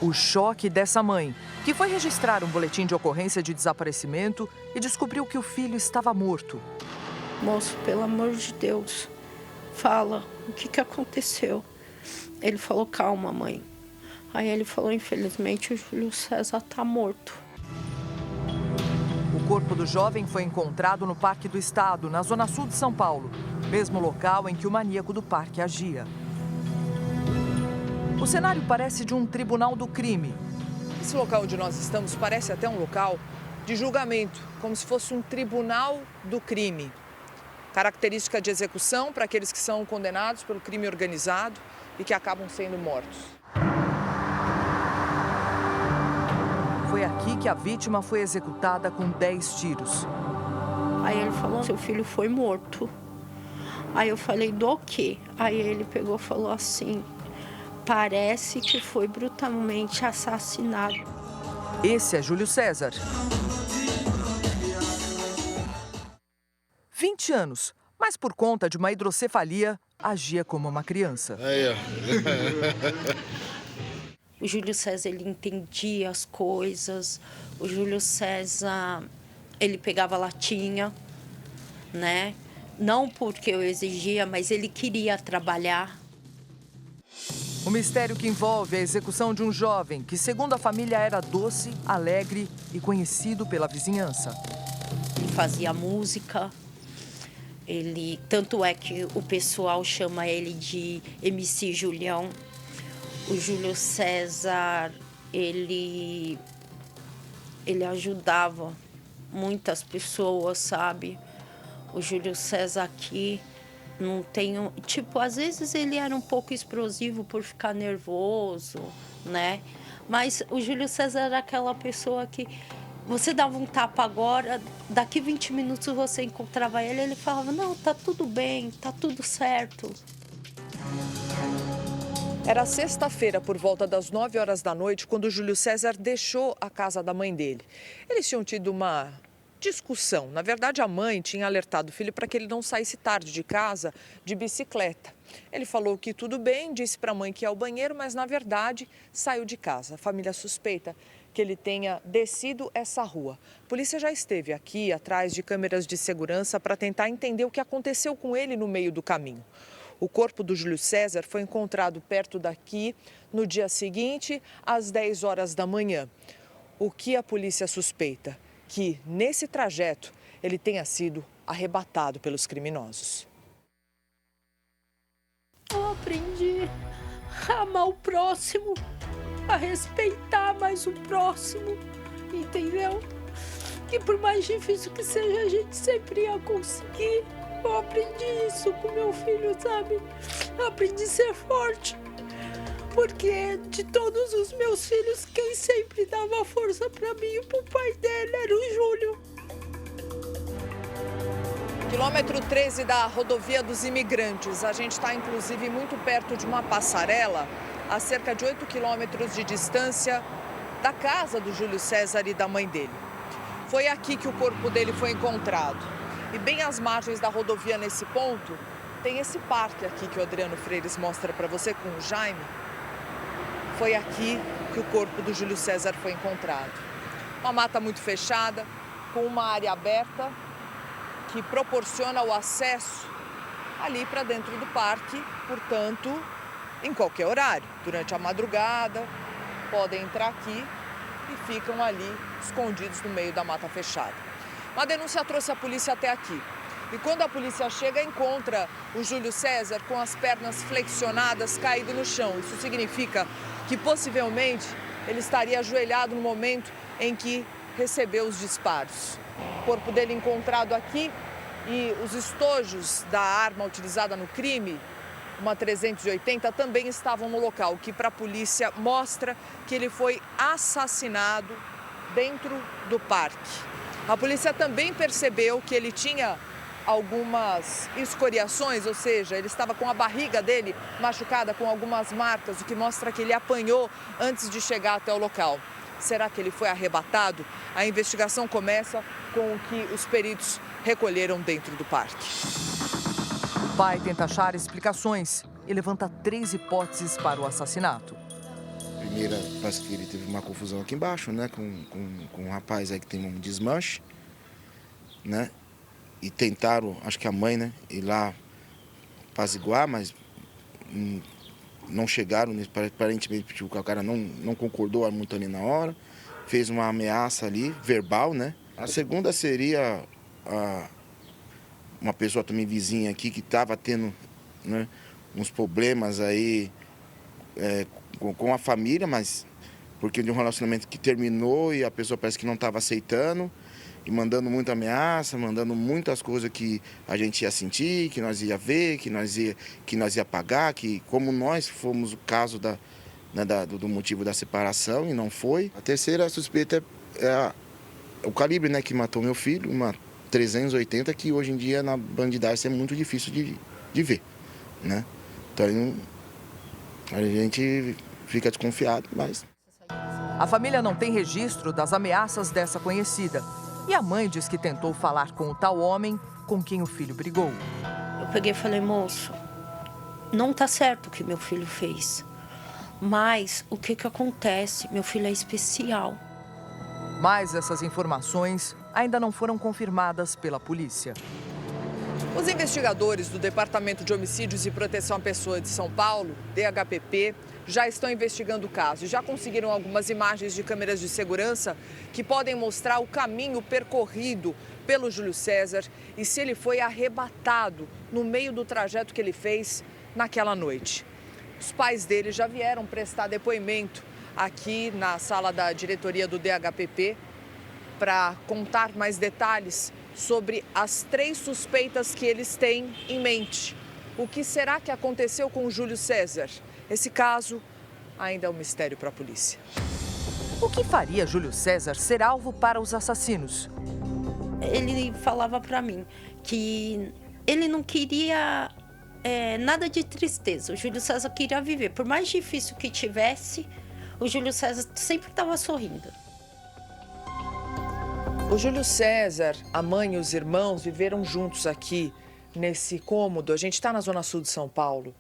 O choque dessa mãe, que foi registrar um boletim de ocorrência de desaparecimento e descobriu que o filho estava morto. Moço, pelo amor de Deus, fala, o que aconteceu? Ele falou, calma, mãe. Aí ele falou, infelizmente, o Júlio César está morto. O corpo do jovem foi encontrado no Parque do Estado, na zona sul de São Paulo, mesmo local em que o maníaco do parque agia. O cenário parece de um tribunal do crime. Esse local onde nós estamos parece até um local de julgamento, como se fosse um tribunal do crime. Característica de execução para aqueles que são condenados pelo crime organizado e que acabam sendo mortos. Foi aqui que a vítima foi executada com 10 tiros. Aí ele falou, seu filho foi morto. Aí eu falei, do quê? Aí ele pegou e falou assim, parece que foi brutalmente assassinado. Esse é Júlio César. 20 anos, mas por conta de uma hidrocefalia, agia como uma criança. O Júlio César, ele entendia as coisas. O Júlio César, ele pegava latinha, né? Não porque eu exigia, mas ele queria trabalhar. O mistério que envolve a execução de um jovem que, segundo a família, era doce, alegre e conhecido pela vizinhança. Ele fazia música. Tanto é que o pessoal chama ele de MC Julião. O Júlio César, ele ajudava muitas pessoas, sabe? O Júlio César aqui não tem... às vezes ele era um pouco explosivo por ficar nervoso, né? Mas o Júlio César era aquela pessoa que você dava um tapa agora, daqui 20 minutos você encontrava ele falava, não, tá tudo bem, tá tudo certo. Era sexta-feira, por volta das 9 horas da noite, quando o Júlio César deixou a casa da mãe dele. Eles tinham tido uma discussão. Na verdade, a mãe tinha alertado o filho para que ele não saísse tarde de casa de bicicleta. Ele falou que tudo bem, disse para a mãe que ia ao banheiro, mas na verdade saiu de casa. A família suspeita que ele tenha descido essa rua. A polícia já esteve aqui atrás de câmeras de segurança para tentar entender o que aconteceu com ele no meio do caminho. O corpo do Júlio César foi encontrado perto daqui no dia seguinte, às 10 horas da manhã. O que a polícia suspeita? Que nesse trajeto ele tenha sido arrebatado pelos criminosos. Eu aprendi a amar o próximo, a respeitar mais o próximo, entendeu? Que por mais difícil que seja, a gente sempre ia conseguir. Eu aprendi isso com meu filho, sabe? Eu aprendi a ser forte. Porque de todos os meus filhos, quem sempre dava força para mim e pro pai dele era o Júlio. Quilômetro 13 da rodovia dos imigrantes. A gente está, inclusive, muito perto de uma passarela, a cerca de 8 quilômetros de distância da casa do Júlio César e da mãe dele. Foi aqui que o corpo dele foi encontrado. E bem às margens da rodovia, nesse ponto, tem esse parque aqui que o Adriano Freires mostra para você com o Jaime. Foi aqui que o corpo do Júlio César foi encontrado. Uma mata muito fechada, com uma área aberta, que proporciona o acesso ali para dentro do parque, portanto, em qualquer horário. Durante a madrugada, podem entrar aqui e ficam ali escondidos no meio da mata fechada. Uma denúncia trouxe a polícia até aqui. E quando a polícia chega, encontra o Júlio César com as pernas flexionadas, caído no chão. Isso significa que possivelmente ele estaria ajoelhado no momento em que recebeu os disparos. O corpo dele encontrado aqui e os estojos da arma utilizada no crime, uma 380, também estavam no local, o que para a polícia mostra que ele foi assassinado dentro do parque. A polícia também percebeu que ele tinha algumas escoriações, ou seja, ele estava com a barriga dele machucada com algumas marcas, o que mostra que ele apanhou antes de chegar até o local. Será que ele foi arrebatado? A investigação começa com o que os peritos recolheram dentro do parque. O pai tenta achar explicações e levanta 3 hipóteses para o assassinato. torneira, parece que ele teve uma confusão aqui embaixo, né? Com um rapaz aí que tem um desmanche, né? E tentaram, acho que a mãe, né? Ir lá apaziguar, mas não chegaram, aparentemente o cara não concordou muito ali na hora. Fez uma ameaça ali, verbal, né? A segunda seria uma pessoa também vizinha aqui que estava tendo, né, uns problemas aí com a família, mas porque de um relacionamento que terminou e a pessoa parece que não estava aceitando e mandando muita ameaça, mandando muitas coisas que a gente ia sentir, que nós ia ver, que nós ia pagar, que como nós fomos o caso do motivo da separação e não foi. A terceira suspeita é o calibre, né, que matou meu filho, uma 380, que hoje em dia na bandidagem é muito difícil de ver, né? Então a gente fica desconfiado, mas... A família não tem registro das ameaças dessa conhecida. E a mãe diz que tentou falar com o tal homem com quem o filho brigou. Eu peguei e falei, moço, não tá certo o que meu filho fez. Mas o que acontece? Meu filho é especial. Mas essas informações ainda não foram confirmadas pela polícia. Os investigadores do Departamento de Homicídios e Proteção à Pessoa de São Paulo, DHPP, já estão investigando o caso e já conseguiram algumas imagens de câmeras de segurança que podem mostrar o caminho percorrido pelo Júlio César e se ele foi arrebatado no meio do trajeto que ele fez naquela noite. Os pais dele já vieram prestar depoimento aqui na sala da diretoria do DHPP para contar mais detalhes sobre as 3 suspeitas que eles têm em mente. O que será que aconteceu com o Júlio César? Esse caso ainda é um mistério para a polícia. O que faria Júlio César ser alvo para os assassinos? Ele falava para mim que ele não queria nada de tristeza. O Júlio César queria viver. Por mais difícil que tivesse, o Júlio César sempre estava sorrindo. O Júlio César, a mãe e os irmãos viveram juntos aqui, nesse cômodo. A gente está na zona sul de São Paulo,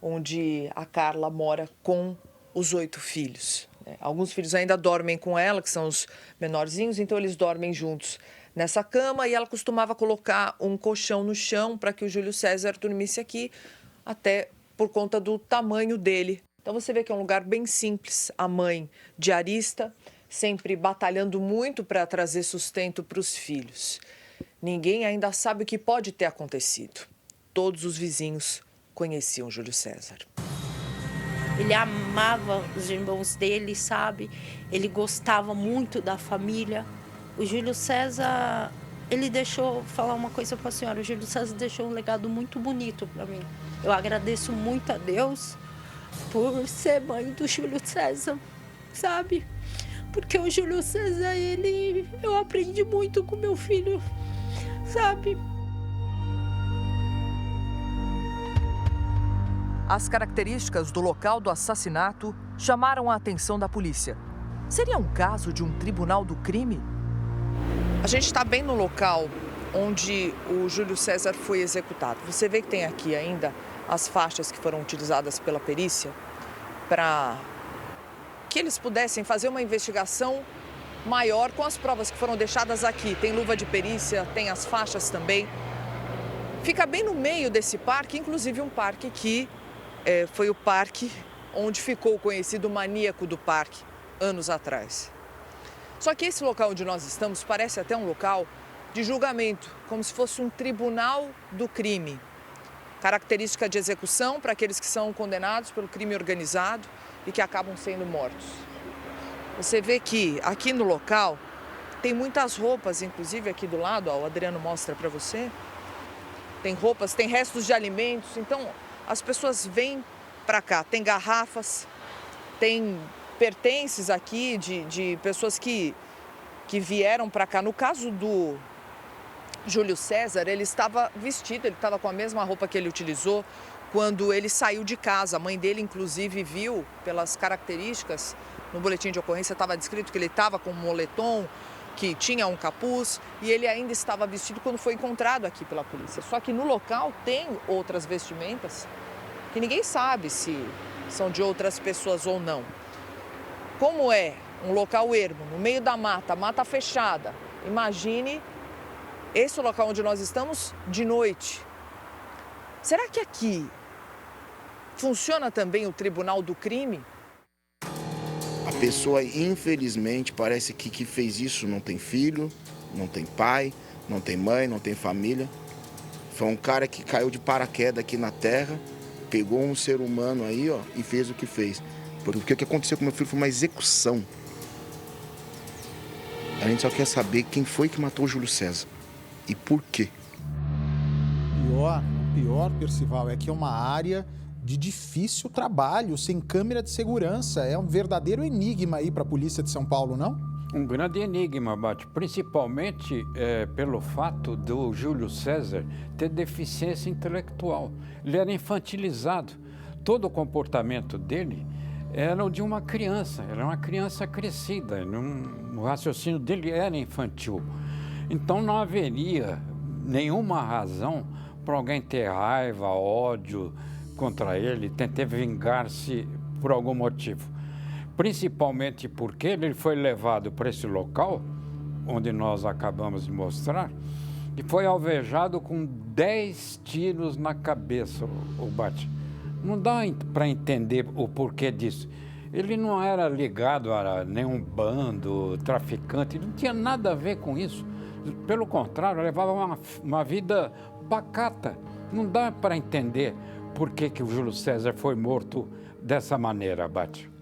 onde a Carla mora com os 8 filhos. Alguns filhos ainda dormem com ela, que são os menorzinhos, então eles dormem juntos nessa cama e ela costumava colocar um colchão no chão para que o Júlio César dormisse aqui, até por conta do tamanho dele. Então você vê que é um lugar bem simples. A mãe diarista, sempre batalhando muito para trazer sustento para os filhos. Ninguém ainda sabe o que pode ter acontecido. Todos os vizinhos conheciam Júlio César. Ele amava os irmãos dele, sabe? Ele gostava muito da família. O Júlio César, ele deixou, falar uma coisa para a senhora, o Júlio César deixou um legado muito bonito para mim. Eu agradeço muito a Deus por ser mãe do Júlio César, sabe? Porque o Júlio César, eu aprendi muito com meu filho, sabe? As características do local do assassinato chamaram a atenção da polícia. Seria um caso de um tribunal do crime? A gente está bem no local onde o Júlio César foi executado. Você vê que tem aqui ainda as faixas que foram utilizadas pela perícia para que eles pudessem fazer uma investigação maior com as provas que foram deixadas aqui. Tem luva de perícia, tem as faixas também. Fica bem no meio desse parque, inclusive um parque que foi o parque onde ficou o conhecido maníaco do parque anos atrás. Só que esse local onde nós estamos parece até um local de julgamento, como se fosse um tribunal do crime. Característica de execução para aqueles que são condenados pelo crime organizado e que acabam sendo mortos. Você vê que aqui no local tem muitas roupas, inclusive aqui do lado, ó, o Adriano mostra para você. Tem roupas, tem restos de alimentos, então as pessoas vêm para cá. Tem garrafas, tem pertences aqui de pessoas que vieram para cá. No caso do Júlio César, ele estava vestido, ele estava com a mesma roupa que ele utilizou quando ele saiu de casa. A mãe dele, inclusive, viu pelas características, no boletim de ocorrência estava descrito que ele estava com um moletom, que tinha um capuz, e ele ainda estava vestido quando foi encontrado aqui pela polícia. Só que no local tem outras vestimentas que ninguém sabe se são de outras pessoas ou não. como é um local ermo, no meio da mata, mata fechada, imagine esse local onde nós estamos de noite. Será que aqui funciona também o Tribunal do Crime? A pessoa, infelizmente, parece que fez isso não tem filho, não tem pai, não tem mãe, não tem família. Foi um cara que caiu de paraquedas aqui na terra, pegou um ser humano aí, ó, e fez o que fez. Porque o que aconteceu com meu filho foi uma execução. A gente só quer saber quem foi que matou o Júlio César e por quê. Pior, Percival, é que é uma área de difícil trabalho, sem câmera de segurança. É um verdadeiro enigma aí para a polícia de São Paulo, não? Um grande enigma, Bate, principalmente pelo fato do Júlio César ter deficiência intelectual. Ele era infantilizado. Todo o comportamento dele era o de uma criança, era uma criança crescida, o raciocínio dele era infantil. Então não haveria nenhuma razão para alguém ter raiva, ódio contra ele, tentar vingar-se por algum motivo. Principalmente porque ele foi levado para esse local, onde nós acabamos de mostrar, e foi alvejado com 10 tiros na cabeça, o Bate. Não dá para entender o porquê disso. Ele não era ligado a nenhum bando, traficante, ele não tinha nada a ver com isso. Pelo contrário, levava uma vida pacata. Não dá para entender por que o Júlio César foi morto dessa maneira, Bate.